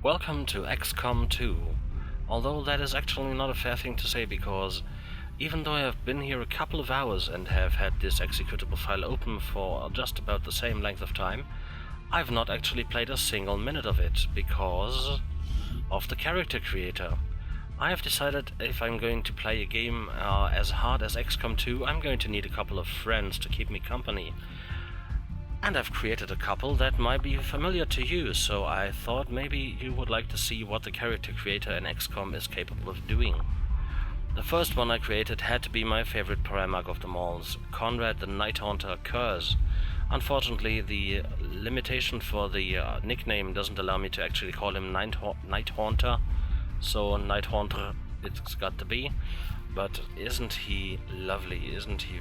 Welcome to XCOM 2, although that is actually not a fair thing to say because even though I have been here a couple of hours and have had this executable file open for just about the same length of time, I've not actually played a single minute of it because of the character creator. I have decided if I'm going to play a game as hard as XCOM 2, I'm going to need a couple of friends to keep me company. And I've created a couple that might be familiar to you, so I thought maybe you would like to see what the character creator in XCOM is capable of doing. The first one I created had to be my favorite Primarch of them all, Conrad the Night Haunter Curse. Unfortunately, the limitation for the nickname doesn't allow me to actually call him Night Haunter, so Night Haunter it's got to be. But isn't he lovely? Isn't he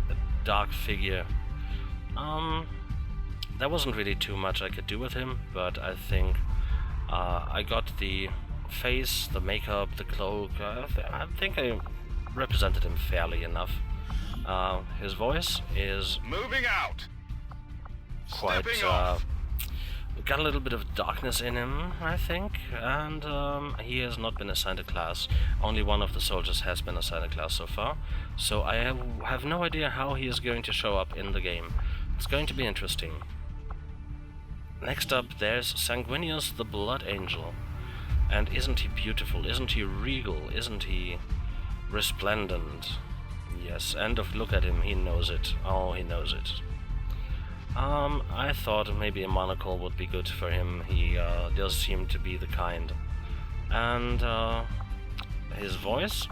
a dark figure? There wasn't really too much I could do with him, but I think I got the face, the makeup, the cloak. I think I represented him fairly enough. His voice is moving out. Quite got a little bit of darkness in him, I think, and he has not been assigned a class. Only one of the soldiers has been assigned a class so far, so I have no idea how he is going to show up in the game. It's going to be interesting. Next up, there's Sanguineus the Blood Angel. And isn't he beautiful? Isn't he regal? Isn't he resplendent? Yes, and look at him, he knows it. Oh, he knows it. I thought maybe a monocle would be good for him. He does seem to be the kind. And his voice,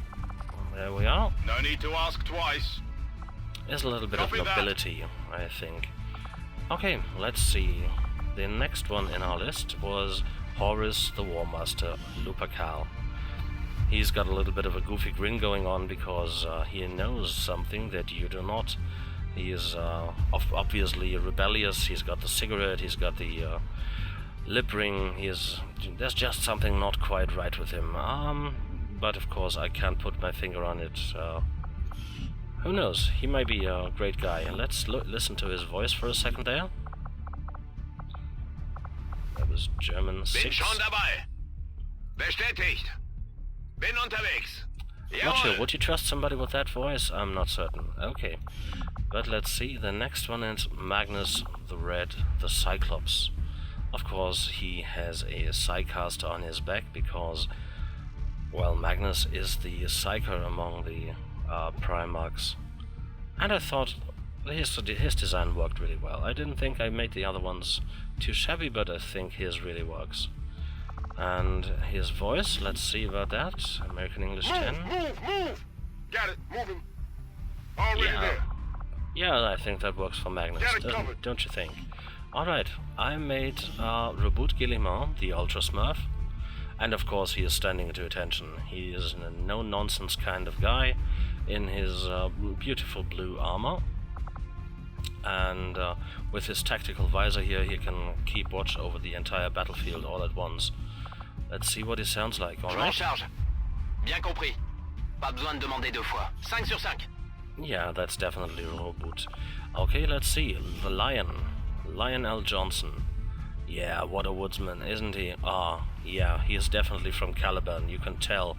there we are. No need to ask twice. Is a little bit of nobility, I think. Okay, let's see. The next one in our list was Horace the War Master Lupercal. He's got a little bit of a goofy grin going on because he knows something that you do not. He is obviously rebellious. He's got the cigarette, he's got the lip ring. There's just something not quite right with him. But of course I can't put my finger on it. Who knows? He might be a great guy. Let's listen to his voice for a second there. That was German 6. Bin schon dabei. Bestätigt. Bin unterwegs. Not sure. Would you trust somebody with that voice? I'm not certain. Okay. But let's see. The next one is Magnus the Red, the Cyclops. Of course, he has a Psycaster on his back because, well, Magnus is the Psyker among the Primarchs. And I thought his design worked really well. I didn't think I made the other ones too shabby, but I think his really works. And his voice, let's see about that. American English 10. Move! Got it, moving. Already there. Yeah, I think that works for Magnus, don't you think? Alright, I made Reboot Kilima, the Ultra Smurf. And of course he is standing to attention. He is a no-nonsense kind of guy in his beautiful blue armor. And with his tactical visor here, he can keep watch over the entire battlefield all at once. Let's see what he sounds like, alright? Bien compris. Pas besoin de demander deux fois. 5 sur 5. Yeah, that's definitely a reboot. Okay, let's see. The Lion. Lionel Johnson. Yeah, what a woodsman, isn't he? Yeah, he is definitely from Caliban, you can tell.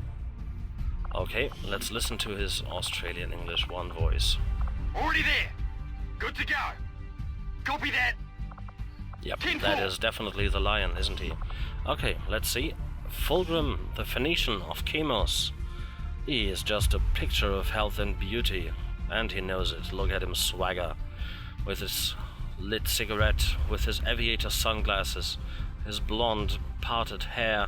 Okay, let's listen to his Australian English one voice. Already there. Good to go. Copy that. Yep, that is definitely the Lion, isn't he? Okay, let's see. Fulgrim, the Phoenician of Chemos. He is just a picture of health and beauty, and he knows it. Look at him swagger, with his lit cigarette, with his aviator sunglasses, his blonde parted hair.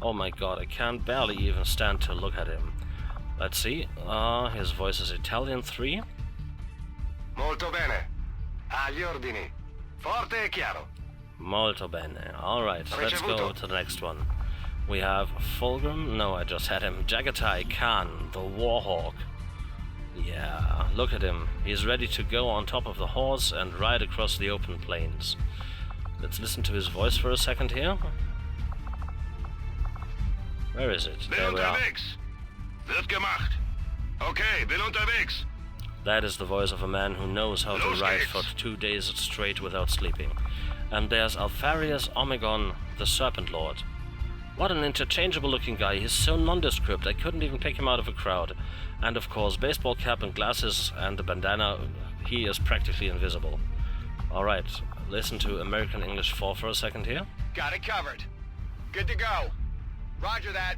Oh my god, I can barely even stand to look at him. Let's see. His voice is Italian 3. Molto bene. Agli ordini. Forte e chiaro. Molto bene. Alright, let's go to the next one. We have Fulgrim. No, I just had him. Jagat Khan, the Warhawk. Yeah, look at him. He's ready to go on top of the horse and ride across the open plains. Let's listen to his voice for a second here. Where is it? Bin unterwegs. Wird gemacht. Okay, bin unterwegs. That is the voice of a man who knows how to ride for 2 days straight without sleeping. And there's Farias Omegon, the Serpent Lord. What an interchangeable looking guy. He's so nondescript, I couldn't even pick him out of a crowd. And of course, baseball cap and glasses and the bandana, he is practically invisible. Alright, listen to American English 4 for a second here. Got it covered. Good to go. Roger that.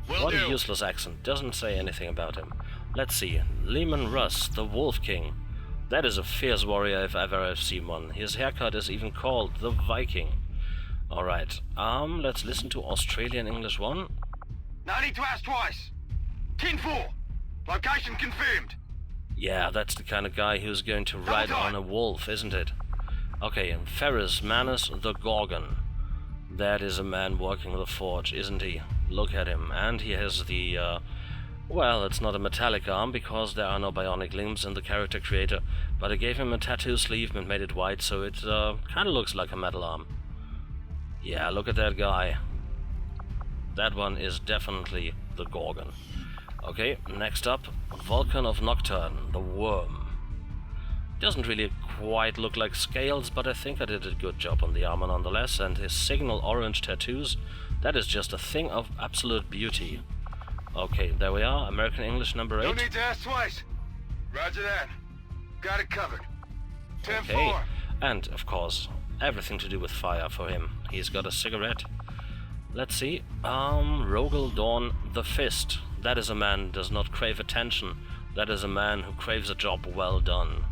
What a useless accent, doesn't say anything about him. Let's see, Leman Russ, the Wolf King. That is a fierce warrior if ever I've seen one. His haircut is even called the Viking. Alright, let's listen to Australian English 1. No need to ask twice. 10-4. Location confirmed. Yeah, that's the kind of guy who's going to ride on a wolf, isn't it? Okay, and Farias, Magnus, the Gorgon. That is a man working the forge, isn't he? Look at him, and he has the, well, it's not a metallic arm, because there are no bionic limbs in the character creator, but I gave him a tattoo sleeve and made it white, so it kinda looks like a metal arm. Yeah, look at that guy. That one is definitely the Gorgon. Okay, next up, Vulcan of Nocturne, the Worm. Doesn't really quite look like scales, but I think I did a good job on the armor nonetheless, and his signal orange tattoos, that is just a thing of absolute beauty. Okay, there we are, American English number 8. No need to ask twice. Roger that. Got it covered. 10-4. Okay, and of course, everything to do with fire for him. He's got a cigarette. Let's see, Rogl Dawn the Fist. That is a man who does not crave attention. That is a man who craves a job well done.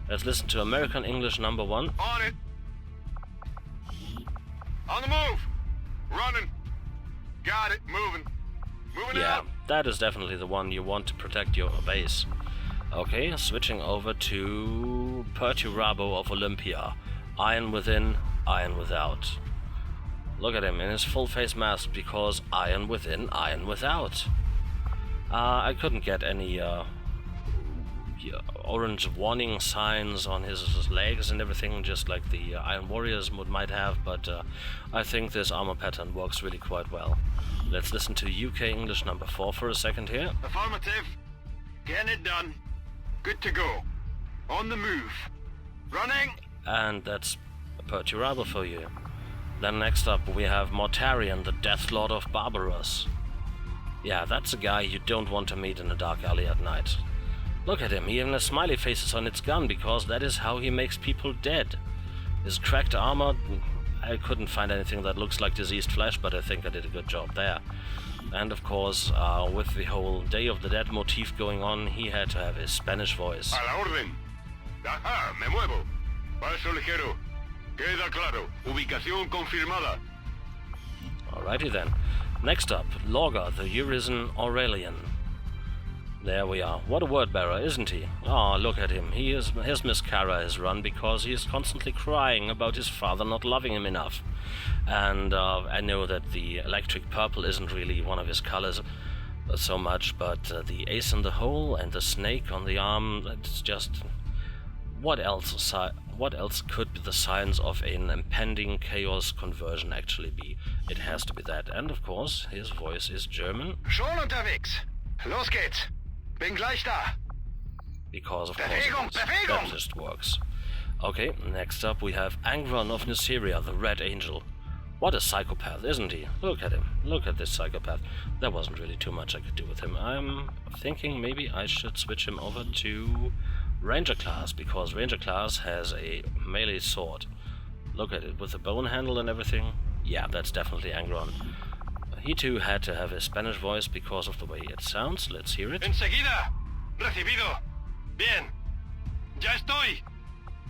Let's listen to American English number 1. On it. On the move. Running. Got it. Moving. Moving Yeah, out. that is definitely the one you want to protect your base. Okay, switching over to Perturabo of Olympia. Iron within, iron without. Look at him in his full face mask, because iron within, iron without. I couldn't get any orange warning signs on his legs and everything, just like the Iron Warriors might have, but I think this armor pattern works really quite well. Let's listen to UK English number 4 for a second here. Affirmative. Getting it done. Good to go. On the move. Running. And that's a Perturabo for you. Then next up we have Mortarion, the Death Lord of Barbaros. Yeah, that's a guy you don't want to meet in a dark alley at night. Look at him, he even has smiley faces on its gun, because that is how he makes people dead. His cracked armor, I couldn't find anything that looks like diseased flesh, but I think I did a good job there. And of course, with the whole Day of the Dead motif going on, he had to have his Spanish voice. A la orden. Ajá, me muevo. Paso ligero. Queda claro. Ubicación confirmada. Alrighty then. Next up, Logger, the Urizen Aurelian. There we are. What a word bearer, isn't he? Oh, look at him. His mascara is run because he is constantly crying about his father not loving him enough. And I know that the electric purple isn't really one of his colors so much, but the ace in the hole and the snake on the arm, that's just... What else could the signs of an impending chaos conversion actually be? It has to be that. And of course, his voice is German. Schon unterwegs. Los geht's. Bin gleich da. Because of course Bewegung, that just works. Okay, next up we have Angwin of Nuceria, the Red Angel. What a psychopath, isn't he? Look at him. Look at this psychopath. There wasn't really too much I could do with him. I'm thinking maybe I should switch him over to Ranger class, because Ranger class has a melee sword. Look at it, with the bone handle and everything. Yeah, that's definitely Angron. He too had to have a Spanish voice because of the way it sounds. Let's hear it. Enseguida. Recibido. Bien. Ya estoy.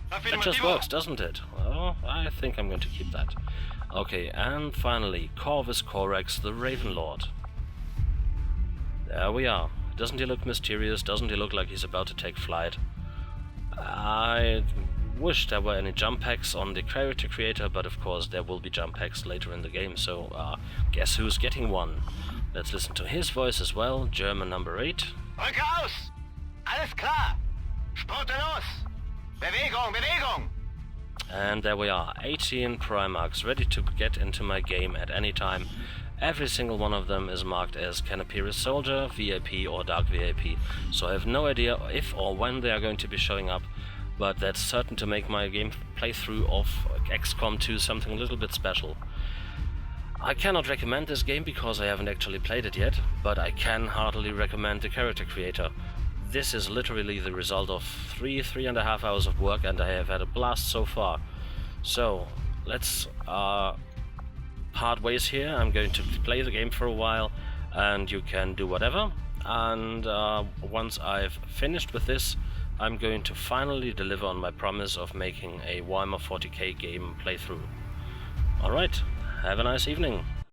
That just works, doesn't it? Well, I think I'm going to keep that. Okay, and finally, Corvus Corax, the Raven Lord. There we are. Doesn't he look mysterious? Doesn't he look like he's about to take flight? I wish there were any jump packs on the character creator, but of course there will be jump packs later in the game, so guess who's getting one? Let's listen to his voice as well, German number 8. Rück aus! Alles klar! Spurte los! Bewegung, Bewegung! And there we are, 18 Primarchs ready to get into my game at any time. Every single one of them is marked as Canopiris Soldier, VIP or Dark VIP, so I have no idea if or when they are going to be showing up, but that's certain to make my game playthrough of XCOM 2 something a little bit special. I cannot recommend this game because I haven't actually played it yet, but I can heartily recommend the character creator. This is literally the result of 3.5 hours of work, and I have had a blast so far. So, let's part ways here. I'm going to play the game for a while, and you can do whatever. And once I've finished with this, I'm going to finally deliver on my promise of making a Warhammer 40k game playthrough. Alright, have a nice evening.